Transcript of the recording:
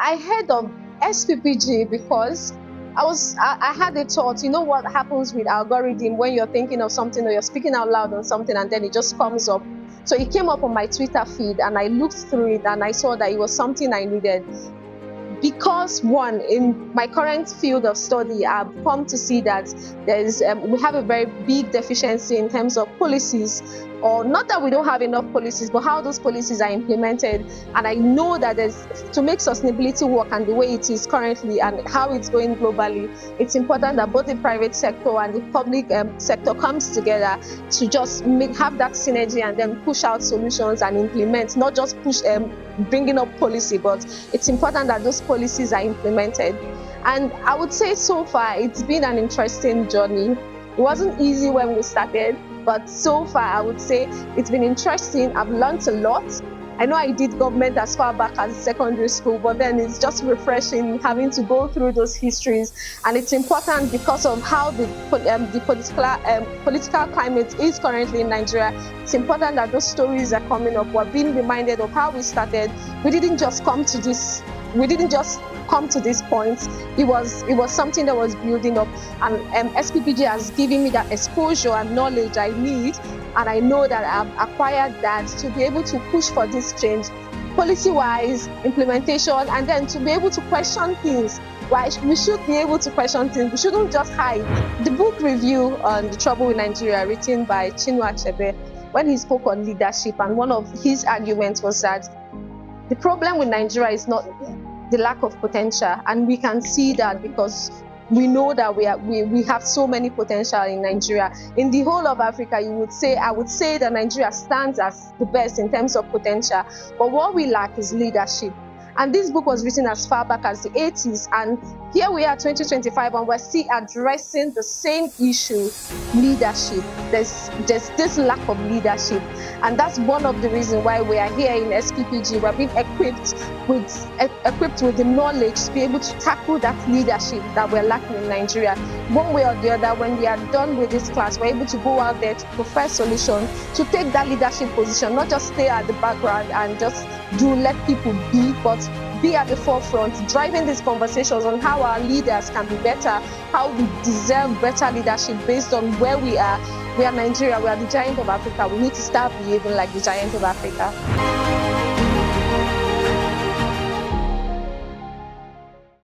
I heard of SPPG because I had a thought. You know what happens with algorithm when you're thinking of something or you're speaking out loud on something and then it just comes up. So it came up on my Twitter feed and I looked through it and I saw that it was something I needed. Because one, in my current field of study, I've come to see that we have a very big deficiency in terms of policies, or not that we don't have enough policies, but how those policies are implemented. And I know that to make sustainability work and the way it is currently and how it's going globally, it's important that both the private sector and the public sector comes together to just have that synergy and then push out solutions and implement, not just bringing up policy, but it's important that those policies are implemented. And I would say so far it's been an interesting journey. It wasn't easy when we started, but so far I would say it's been interesting. I've learned a lot. I know I did government as far back as secondary school, but then it's just refreshing having to go through those histories. And it's important because of how the political climate is currently in Nigeria. It's important that those stories are coming up. We're being reminded of how we started. We didn't just come to this point. It was something that was building up, and SPPG has given me that exposure and knowledge I need, and I know that I've acquired that to be able to push for this change, policy-wise, implementation, and then to be able to question things. Why we should be able to question things. We shouldn't just hide. The book review on The Trouble with Nigeria, written by Nwinyi-Akpe, when he spoke on leadership, and one of his arguments was that the problem with Nigeria is not the lack of potential, and we can see that because we know that we have so many potential in Nigeria. In the whole of Africa, I would say that Nigeria stands as the best in terms of potential, but what we lack is leadership. And this book was written as far back as the 80s, and here we are 2025 and we're still addressing the same issue, leadership. There's this lack of leadership, and that's one of the reasons why we are here in SPPG. We're being equipped with the knowledge to be able to tackle that leadership that we're lacking in Nigeria. One way or the other, when we are done with this class, we're able to go out there to provide solutions, to take that leadership position, not just stay at the background and just let people be, but be at the forefront, driving these conversations on how our leaders can be better, how we deserve better leadership based on where we are. We are Nigeria, we are the giant of Africa. We need to start behaving like the giant of Africa.